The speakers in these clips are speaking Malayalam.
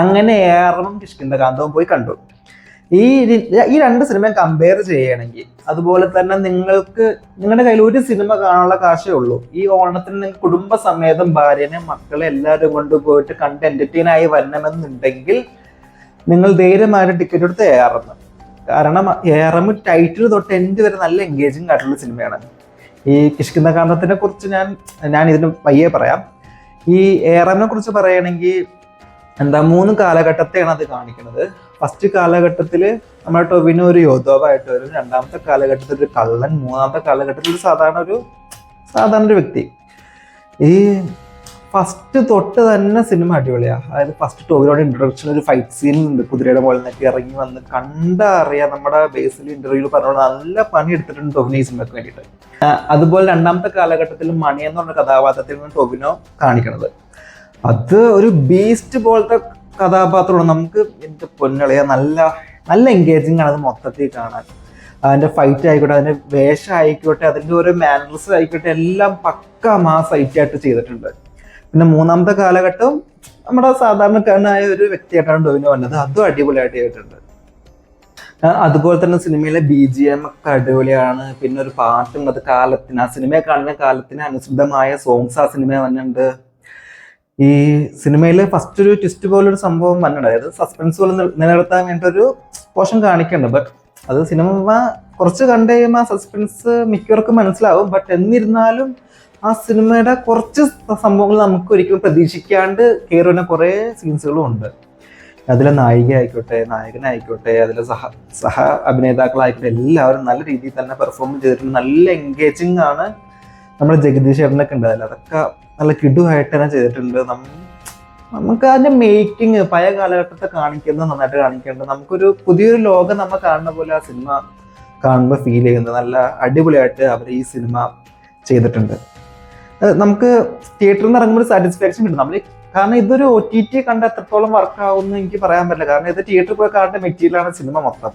അങ്ങനെ ഏറവും കിഷ്കിന്ധകാന്തവും പോയി കണ്ടു. ഈ രണ്ട് സിനിമയും കമ്പയർ ചെയ്യുകയാണെങ്കിൽ, അതുപോലെ തന്നെ നിങ്ങളുടെ കയ്യിൽ ഒരു സിനിമ കാണാനുള്ള കാശേ ഉള്ളൂ, ഈ ഓണത്തിന് നിങ്ങൾ കുടുംബസമേതം ഭാര്യനെ മക്കളെ എല്ലാവരും കൊണ്ടുപോയിട്ട് കണ്ട് എന്റർടൈൻ ആയി വരണമെന്നുണ്ടെങ്കിൽ നിങ്ങൾ ധൈര്യമായിട്ട് ടിക്കറ്റ് എടുത്ത് ഏറണം. കാരണം ഏറം ടൈറ്റിൽ തൊട്ട് എൻഡ് വരെ നല്ല എൻഗേജിങ് ആയിട്ടുള്ള സിനിമയാണ്. ഈ കിഷ്കിന്ധകാന്തത്തിനെ കുറിച്ച് ഞാൻ ഇതിന് പയ്യെ പറയാം. ഈ ഏറമിനെ കുറിച്ച് പറയുകയാണെങ്കിൽ 3 കാലഘട്ടത്തെയാണ് അത് കാണിക്കുന്നത്. ഫസ്റ്റ് കാലഘട്ടത്തിൽ നമ്മുടെ ടൊവിനോ ഒരു യോദ്ധാവായിട്ട് വരും, രണ്ടാമത്തെ കാലഘട്ടത്തിൽ ഒരു കള്ളൻ, മൂന്നാമത്തെ കാലഘട്ടത്തിൽ സാധാരണ ഒരു വ്യക്തി. ഈ ഫസ്റ്റ് തൊട്ട് തന്നെ സിനിമ അടിപൊളിയാണ്. അതായത് ഫസ്റ്റ് ടൊവിനോയുടെ ഇൻട്രൊഡക്ഷൻ ഒരു ഫൈറ്റ് സീൻ ഉണ്ട്, കുതിരയുടെ മുകളിൽ നിന്നൊക്കെ ഇറങ്ങി വന്ന് കണ്ടറിയാം. നമ്മുടെ ബേസിൽ ഇന്റർവ്യൂവിൽ പറഞ്ഞോളൂ, നല്ല പണി എടുത്തിട്ടുണ്ട് ടൊവിനോ ഈ സിനിമയ്ക്ക് വേണ്ടിയിട്ട്. അതുപോലെ രണ്ടാമത്തെ കാലഘട്ടത്തിൽ മണി എന്ന് പറഞ്ഞ കഥാപാത്രത്തിൽ ടൊവിനോ കാണിക്കുന്നത് അത് ഒരു ബീസ്റ്റ് പോലത്തെ കഥാപാത്രമാണ്. നമുക്ക് എൻ്റെ പൊന്നളിയ നല്ല എൻഗേജിങ് ആണ് അത് മൊത്തത്തിൽ കാണാൻ. അതിൻ്റെ ഫൈറ്റ് ആയിക്കോട്ടെ, അതിൻ്റെ വേഷം ആയിക്കോട്ടെ, അതിൻ്റെ ഓരോ മാനേഴ്സ് ആയിക്കോട്ടെ, എല്ലാം പക്ക മാസമായിട്ട് ചെയ്തിട്ടുണ്ട്. പിന്നെ മൂന്നാമത്തെ കാലഘട്ടം നമ്മുടെ സാധാരണക്കാരനായ ഒരു വ്യക്തിയായിട്ടാണ് ടൊവിനോ വന്നത്, അതും അടിപൊളിയായിട്ട് ചെയ്തിട്ടുണ്ട്. അതുപോലെ തന്നെ സിനിമയിലെ BGM ഒക്കെ അടിപൊളിയാണ്. പിന്നെ ഒരു പാട്ടും, അത് ആ സിനിമയെ കാണുന്ന കാലത്തിന് അനുസൃതമായ സോങ്സ് ആ സിനിമ വന്നിട്ടുണ്ട്. ഈ സിനിമയിൽ ഫസ്റ്റ് ഒരു ട്വിസ്റ്റ് പോലൊരു സംഭവം വന്നിട്ടുണ്ട്, അതായത് സസ്പെൻസ് പോലെ നിലനിർത്താൻ വേണ്ടിയിട്ടൊരു പോർഷൻ കാണിക്കുന്നുണ്ട്. ബട്ട് അത് സിനിമ കുറച്ച് കണ്ടു കഴിയുമ്പോൾ ആ സസ്പെൻസ് മിക്കവർക്കും മനസ്സിലാവും. ബട്ട് എന്നിരുന്നാലും ആ സിനിമയുടെ കുറച്ച് സംഭവങ്ങൾ നമുക്ക് ഒരിക്കലും പ്രതീക്ഷിക്കാണ്ട് കയറുന്ന കുറേ സീൻസുകളും ഉണ്ട്. അതിലെ നായിക ആയിക്കോട്ടെ, നായകനായിക്കോട്ടെ, അതിലെ സഹ അഭിനേതാക്കളായിക്കോട്ടെ, എല്ലാവരും നല്ല രീതിയിൽ തന്നെ പെർഫോം ചെയ്തിട്ടുണ്ട്. നല്ല എൻഗേജിങ് ആണ്. നമ്മുടെ ജഗദീഷ് ചേട്ടനൊക്കെ ഉണ്ട് അതിൽ, അതൊക്കെ നല്ല കിടുവായിട്ട് തന്നെ ചെയ്തിട്ടുണ്ട്. നമുക്ക് അതിന്റെ മേക്കിംഗ് പഴയ കാലഘട്ടത്തെ കാണിക്കുന്നത് നന്നായിട്ട് കാണിക്കുന്നുണ്ട്. നമുക്കൊരു പുതിയൊരു ലോകം നമ്മൾ കാണുന്ന പോലെ ആ സിനിമ കാണുമ്പോൾ ഫീൽ ചെയ്യുന്നത്. നല്ല അടിപൊളിയായിട്ട് അവർ ഈ സിനിമ ചെയ്തിട്ടുണ്ട്. നമുക്ക് തിയേറ്ററിൽ നിന്ന് ഇറങ്ങുമ്പോൾ ഒരു സാറ്റിസ്ഫാക്ഷൻ കിട്ടും നമ്മൾ. കാരണം ഇതൊരു OTT കണ്ട് എത്രത്തോളം വർക്കാവുമെന്ന് എനിക്ക് പറയാൻ പറ്റില്ല. കാരണം ഇത് തിയേറ്ററിൽ പോയി കാണേണ്ട മെറ്റീരിയലാണ് സിനിമ മൊത്തം.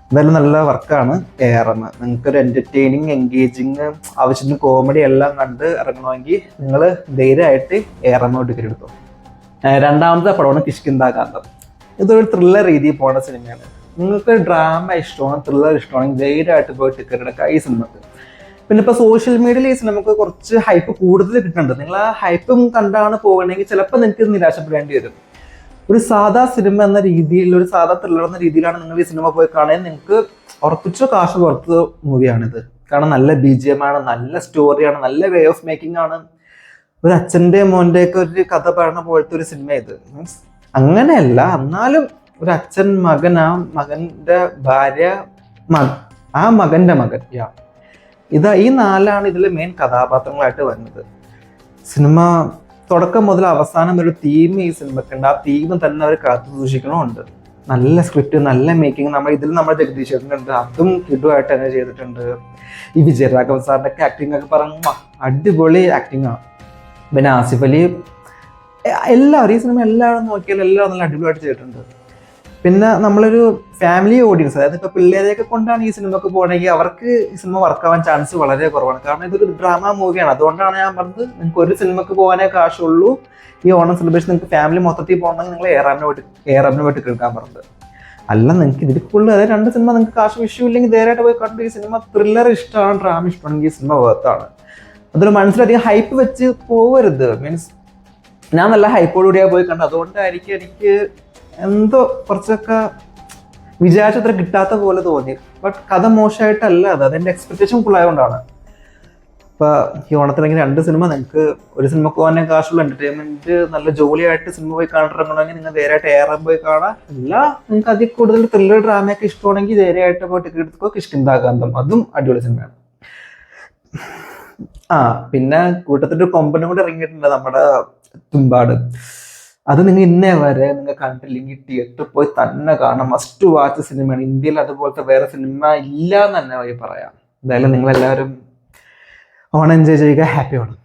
എന്തായാലും നല്ല വർക്കാണ് ഏറം. നിങ്ങൾക്കൊരു എന്റർടൈനിങ്, എൻഗേജിങ്, ആവശ്യത്തിന് കോമഡി എല്ലാം കണ്ട് ഇറങ്ങണമെങ്കിൽ നിങ്ങൾ ധൈര്യമായിട്ട് ഏറമോ ടിക്കറ്റ് എടുത്തു. രണ്ടാമത്തെ പടമാണ് കിഷ്കിന്ധകാന്തം. ഇതൊരു ത്രില്ലർ രീതിയിൽ പോകുന്ന സിനിമയാണ്. നിങ്ങൾക്ക് ഡ്രാമ ഇഷ്ടമാണ്, ത്രില്ലർ ഇഷ്ടമാണെങ്കിൽ ധൈര്യമായിട്ട് പോയി ടിക്കറ്റ് എടുക്കുക ഈ സിനിമക്ക്. പിന്നെ ഇപ്പോൾ സോഷ്യൽ മീഡിയയിൽ ഈ സിനിമക്ക് കുറച്ച് ഹൈപ്പ് കൂടുതൽ കിട്ടുന്നുണ്ട്. നിങ്ങൾ ആ ഹൈപ്പും കണ്ടാണ് പോകണമെങ്കിൽ ചിലപ്പോൾ നിങ്ങൾക്ക് നിരാശപ്പെടേണ്ടി വരും. ഒരു സാധാ സിനിമ എന്ന രീതിയിൽ, ഒരു സാധാ ത്രില്ലർ എന്ന രീതിയിലാണ് നിങ്ങൾ ഈ സിനിമ പോയി കാണാൻ, നിങ്ങൾക്ക് ഉറപ്പിച്ച കാശ് പുറത്ത് മൂവിയാണിത്. കാരണം നല്ല BGM ആണ്, നല്ല സ്റ്റോറിയാണ്, നല്ല വേ ഓഫ് മേക്കിംഗ് ആണ്. ഒരു അച്ഛൻ്റെ മോൻ്റെ ഒക്കെ ഒരു കഥ പറയുന്ന പോലത്തെ ഒരു സിനിമ ഇത്. മീൻസ് അങ്ങനെയല്ല, എന്നാലും ഒരു അച്ഛൻ, മകൻ, ആ മകൻ്റെ ഭാര്യ, ആ മകൻ്റെ മകൻ, ഈ 4 ഇതിലെ മെയിൻ കഥാപാത്രങ്ങളായിട്ട് വരുന്നത്. സിനിമ തുടക്കം മുതൽ അവസാനം ഒരു തീം ഈ സിനിമക്കുണ്ട്. ആ തീം തന്നെ അവർ കാത്തു സൂക്ഷിക്കണമുണ്ട്. നല്ല സ്ക്രിപ്റ്റ്, നല്ല മേക്കിംഗ്. നമ്മുടെ ജഗദീഷ് ചേട്ടനുണ്ട്, അതും കിടുവായിട്ട് തന്നെ ചെയ്തിട്ടുണ്ട്. ഈ വിജയരാഘവൻ സാറിൻ്റെ ഒക്കെ ആക്ടിങ് ഒക്കെ പറഞ്ഞ അടിപൊളി ആക്ടിങ് ആണ്. പിന്നെ ആസിഫ് അലി, എല്ലാവരും ഈ സിനിമ എല്ലാവരും നോക്കിയാൽ എല്ലാവരും നല്ല അടിപൊളിയായിട്ട് ചെയ്തിട്ടുണ്ട്. പിന്നെ നമ്മളൊരു ഫാമിലി ഓഡിയൻസ്, അതായത് ഇപ്പോൾ പിള്ളേരെയൊക്കെ കൊണ്ടാണ് ഈ സിനിമക്ക് പോകണമെങ്കിൽ അവർക്ക് ഈ സിനിമ വർക്കാവാൻ ചാൻസ് വളരെ കുറവാണ്. കാരണം ഇതൊരു ഡ്രാമ മൂവിയാണ്. അതുകൊണ്ടാണ് ഞാൻ പറഞ്ഞത് നിങ്ങൾക്ക് ഒരു സിനിമക്ക് പോകാനേ കാശുള്ളൂ. ഈ ഓണം സെലിബ്രേഷൻ നിങ്ങൾക്ക് ഫാമിലി മൊത്തത്തിൽ പോകണമെങ്കിൽ നിങ്ങൾ ഏറാമിന് പോയിട്ട് കേൾക്കാൻ പറഞ്ഞത്. അല്ല, നിങ്ങൾക്ക് ഇതിൽ കൂടുതൽ, അതായത് 2 സിനിമ നിങ്ങൾക്ക് കാശ് വിഷയമില്ലെങ്കിൽ നേരായിട്ട് പോയി കണ്ട് ഈ സിനിമ ത്രില്ലർ ഇഷ്ടമാണ്, ഡ്രാമ ഇഷ്ടമാണെങ്കിൽ ഈ സിനിമ വേർത്താണ്. അതൊരു മനസ്സിലധികം ഹൈപ്പ് വെച്ച് പോകരുത്. മീൻസ് ഞാൻ നല്ല ഹൈപ്പോടുകൂടിയാണ് പോയി കണ്ടത്. അതുകൊണ്ടായിരിക്കും എനിക്ക് എന്തോ കുറച്ചൊക്കെ വിചാരിച്ചത്ര കിട്ടാത്ത പോലെ തോന്നി. ബട്ട് കഥ മോശമായിട്ടല്ല, അതെൻ്റെ എക്സ്പെക്ടേഷൻ ഫുള്ളായതുകൊണ്ടാണ്. ഇപ്പോൾ ഈ ഓണത്തിനെങ്കിൽ 2 സിനിമ, നിങ്ങൾക്ക് ഒരു സിനിമക്ക് പോകാനേ കാശുള്ള എൻ്റർടൈൻമെൻറ്റ് നല്ല ജോലിയായിട്ട് സിനിമ പോയി കാണണമെങ്കിൽ നിങ്ങൾ നേരായിട്ട് ഏറാൻ പോയി കാണാം. അല്ല, നിങ്ങൾക്ക് അതിൽ കൂടുതൽ ത്രില്ലർ ഡ്രാമയൊക്കെ ഇഷ്ടമാണെങ്കിൽ നേരെയായിട്ട് പോയി ടിക്കറ്റ് എടുത്തോ. കിഷ്കിന്ധകാന്തം അതും അടിപൊളി സിനിമയാണ്. പിന്നെ കൂട്ടത്തിൻ്റെ കൊമ്പനും കൂടെ ഇറങ്ങിയിട്ടുണ്ട്, നമ്മുടെ തുമ്പാട്. അത് നിങ്ങൾ ഇന്നേ വരെ നിങ്ങൾ കണ്ടില്ലെങ്കിൽ തിയേറ്ററിൽ പോയി തന്നെ കാണാം. മസ്റ്റ് വാച്ച് സിനിമയാണ്. ഇന്ത്യയിൽ അതുപോലത്തെ വേറെ സിനിമ ഇല്ല എന്ന് തന്നെ പറയാം. എന്തായാലും നിങ്ങളെല്ലാവരും ഓണം എൻജോയ് ചെയ്യുക. ഹാപ്പി ഓണം.